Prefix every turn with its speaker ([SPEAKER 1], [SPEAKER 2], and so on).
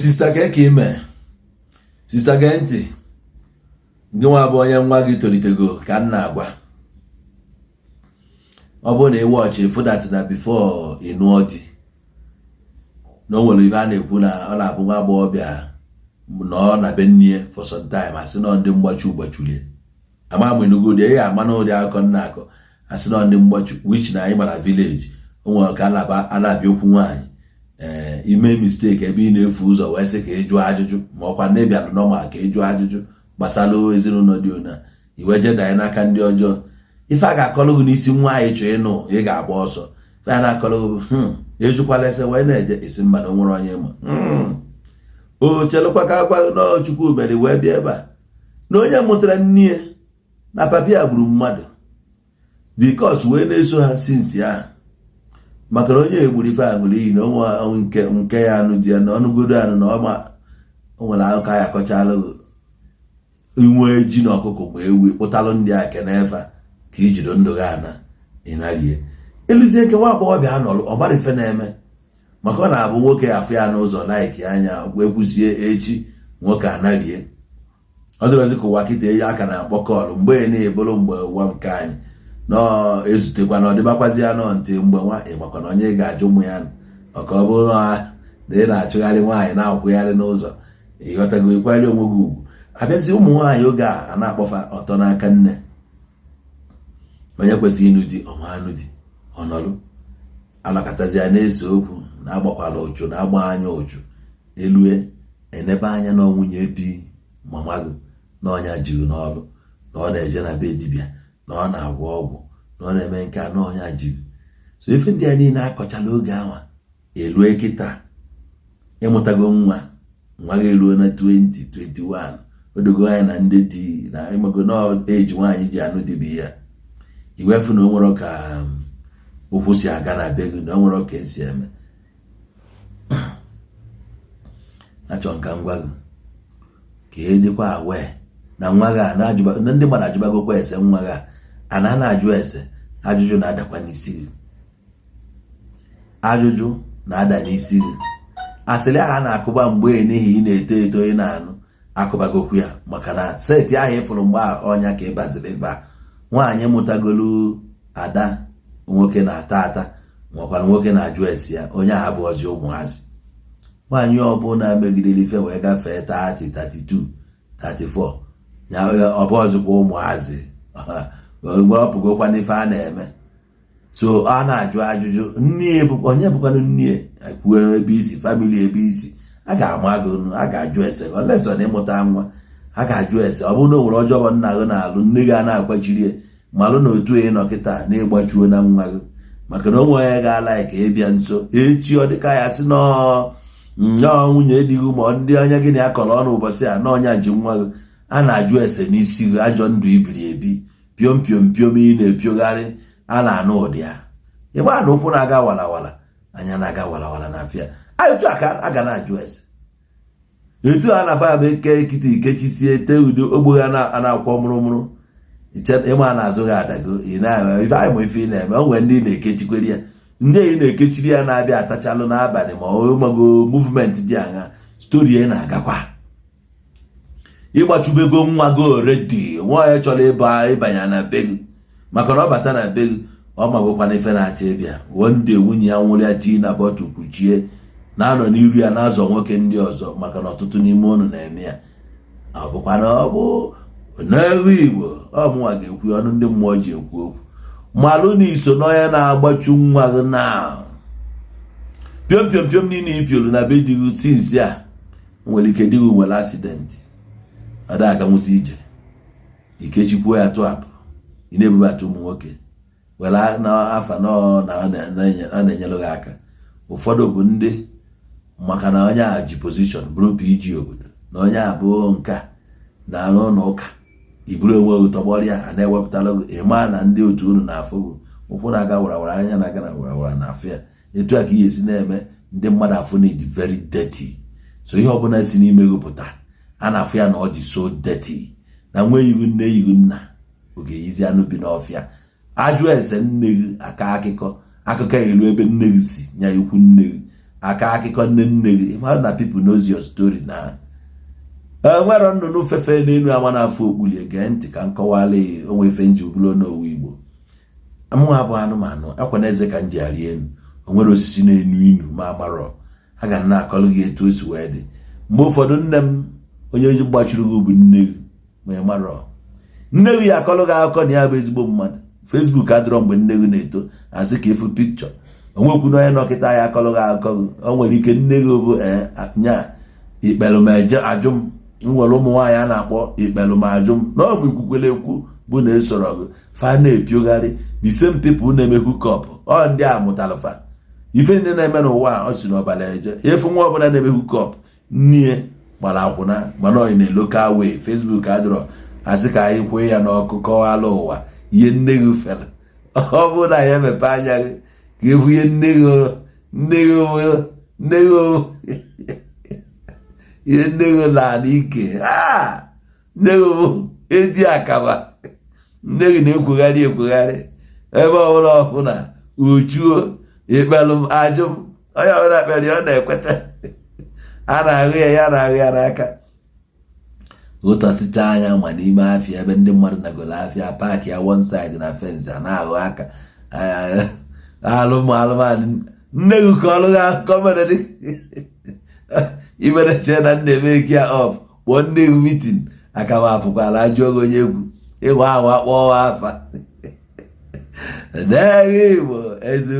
[SPEAKER 1] Sista Keke ime Sista Genti gị nwa bụ onye nwa gị tolitego ka m na-agwa ọ bụrụ na ị wọchị fụdat na before ị nụọ di na o nwere ibe a na-ekwu na ọ na-abụ nwa agbọghọbịa nọ na be nne for some time asị na ndị mgbachu gbachulie ama m enugodi ya ama na ụdị akụkọ nna akọ asị na ndị mgbachu which na anyị gbara village o nwere ka a na-abịa okwu nwaanyị ime mistake ebe ị na-efu ụzọ wee sị ka ị jụọ ajụjụ ma ọkwa n'ịbịa normal ka ị jụọ ajụjụ gbasara ezinụlọ dị ona iwe jeda anyị n'aka ndị ọjọọ ife a ga-akọrọ gị n'isi nwa anyị chọọ ịnụ ị ga-agba ọsọ ife a na-akọrọ gị ejukwala ese wee na-eje esi mmadụ nwere onye ma o chelụkwa ka agwa n'Chukwu mere wee bịa ebe a na onye mụtara nne na papi ya gburu mmadụ dikos wee na-eso ha sinsi ahụ maka na onye egburu ife a nwere iyi na ọnwa nke ya anụ di ya na ọnụgodo anụ na o nwere akụkọ ya akọchala inwe ji na ọkụkọ ma ewu kpụtalụ ndị a kenefa ka ijido ndụ gị ana ịnarie eluzie nke nwa agbọghọbịa nọrụ ọgbara ife na-eme maka ọ na-abụ nwoke afụ ya n'ụzọ laiki anya ekwuzie echi nwoke anarie ọ dịrọzi ka ụwa kịta eyi aka na-akpọ kọlụ mgbe na-ebolo mgbe ụwa nke anyị ezutekwa na ọ dịbakwazi ya nọ ntị mgbe nwa ịgbakwa na onye ga-ajụ ụmụ ya ọka ọ bụrụ na ị na-achụgharị nwaanyị na-akwụgharị n'ụzọ ịghọtago ịkwanyere onwe gị ugwu abịazi ụmụ nwaanyị oge a na-akpọfa ọtọ n'aka nne onye kwesịrị ịnụ di ọma anụ di ọnọrụ anakọtazi ya na-ese okwu na-agbakwala ụchụ na-agba anya ụchụ elue enebe anya na nwunye di mama gị na ọnya jiri n'ọrụ na ọ na-eje na be dibịa na ọ na-agwọ ọgwụ na ọ na-eme nke a na ọnya jiri so ife ndị a niile akọchala oge anwa elue kịta ịmụtago nwa gị eruo na 2021 odogo anyị na ndị di na ịmago na eji nwaanyị ji anụ dibi ya iwefu na o nwere ka okwu si aga na be gị na o nwere ka esi eme achọ nka ngwa gị ka e dịkwa awee na nwa gị na ndị mmadụ ajụbagokwa ese nwa gị a na-ajụ ese ajụjụ na-adakwa n'isi gị ajụjụ na-ada n'isi gị asịrị aha na-akụba mgbe n'ihi ị na-eto eto ị na-anụ akụbagokwu ya maka na seti ahụ ịfụrụ mgbe ọnya ka ịbaziri ebe a nwaanyị mụtagolu ada nwoke na-ata ata nwekwara nwoke na-ajụ esi ya onye ahụ bụ ọzọ ụmụazị nwaanyị ọbụla megidere ife wee gafee 30 32 34 ya ọbọzụkwa ụmụazị mgbe ọ pụgokwa n'ife a na-eme so a na-ajụ ajụjụ nne onye bụkwanụ nne kwuo ebe isi famili ebe isi a ga-ama gị a ga-ajụ ese olesọ na ịmụta nwa a ga-ajụ ese ọ bụrụ na o nwere ọjọọ nna gị na-alụ nne gị a na-akwachiri malụ na otu ị nọ kịta na-ịgbachuo na nwa gị maka na o nwere onye ga-ala ka ịbịa nso echi ọ dịka ya sị nọọ nwunye di gị ma ndị onye gị na ya kọrọ ọnụ ụbọchị a na ọnya ji nwa gị a na-ajụ ese n'isi gị ajọ ndụ ibiri ebi piom piom piom ị na-epiogharị a na-anụ ụdị ya ịgba na ụkwụ na-aga walawala anya na-aga walawala na afịa etu a ka a ga na-ajụ ese etu a na-afa bụ eke kịta ikechisie te udo ogbo ya na-akwọ mụrụmụrụ ịma na-azụ gị adago anyị ife ị na-eme o nwere ndị na-ekechikwere ya ndị ị na-ekechiri ya na-abịa atachalụ n'abalị ma ọ mago muvmenti dị anya stori ya na-agakwa ịgbachubego nwa go redi nwaanyị chọrọ ịbanye na be gị maka na ọ bata na be gị ọ magokwana ife na-acha ịbịa wonde nwunye ya nwụrụ ya tii na bọtụ kpuchie na-anọ n'iru ya na-azọ nwoke ndị ọzọ maka na ọtụtụ n'ime unu na-eme ya ọ bụkwa na ọ bụ n'elu Igbo ọmụnwa ga-ekwu ọnụ ndị mmụọ ji ekwu okwu malụ na iso n'onye na-agbachu nwa gị na piom piom piom niile ipiolu na be di gị sinsi a nwere ike di gị nwere asidenti ọ da aga nwụsị ije ikechikwuo ya tụapụ ị na-ebubata ụmụ nwoke were n'afa a na-enyere gị aka ụfọdụ bụ ndị maka na onye a ji pozishọn bụrụ PG obodo na onye a bụ nka na n'ụlọ ụka iburu onwe gị tọgbọrịa a na-ewepụtara gị ịma na ndị otu unu na-afụ gị ụkwụ na-aga warawara anya na-aga na warawara na afọ ya etu a ka ihe esi na-eme ndị mmadụ afụ na ịdị very dirty so ihe ọbụla si n'ime gị pụta a na-afụ ya na ọ dị so dirty na nwa eyighị nne eyighị nna oge eyizi anụ bi n'ọfịa ajụ ese nne gị aka akụkọ elu ebe nne gị si nya ikwu nne gị aka akụkọ nne gị ịmara na people knows your story na nwere nnụnụ fefe n'elu ama n'afọ okpuli ege ntị ka nkọwala onwe ife nji bụrụ Onowu Igbo. Amụ abụ anụmanụ akwa na eze ka nji arị elu onwere osisi na-enu inu ma amarọ a ga na-akọlụ gị etu o si wee dị. Mgbe ụfọdụ nne m onye ji gbachiri gị bụ nne gị ma ị marọ nne gị ya akọlụ gị akụkọ na ya bụ ezigbo mmadụ. Facebook adịrọ mgbe nne gị na-eto asị ka ịfụ pikchọ onwekwu na onye nọkịta ya akọlụ gị akụkọ gị. O nwere ike nne gị bụ nya ikpelumeje ajụm nwere ụmụ nwaanyị a na-akpọ ikpelumeajụm na ọ bụ ikwukwele ekwu bụ na esoro gị fa na-epiogharị the same people na-eme hookup ọ ndị a mụtara ife ndị na-eme n'ụwa ọ si n'ọbara eje efu nwa ọbụla na-eme hookup nne gbara akwụna mana ọ na local way. Facebook adịrọ asị ka anyị kwee ya n'ọkụ kọwala ụwa ihe nne gị fere. Ọ bụrụ na ya emepe anya gị ka efu ihe nne gị ihe nne gị laa n'ike nne gị bụ edi akaba nne gị na-ekwugharị ebe ọbụla ọbụla uchuo ikpelụ ajụm onye ọbụla kpere ọ na-ekweta a na-ahụ ya na-ahụ ya n'aka ụtọsịcha anya ma n'ime afịa ebe ndị mmadụ nagolo afịa paakị ya one side na fensị a na-ahụ aka alụmanụ nne gị ka ọlụ ha kọmedị imereche na nna eme kia ọp kpọọ nne gị mitin aka m apụkwala ajụ oge onye egwu ịgwa ahụ akpọọ afa Igbo eze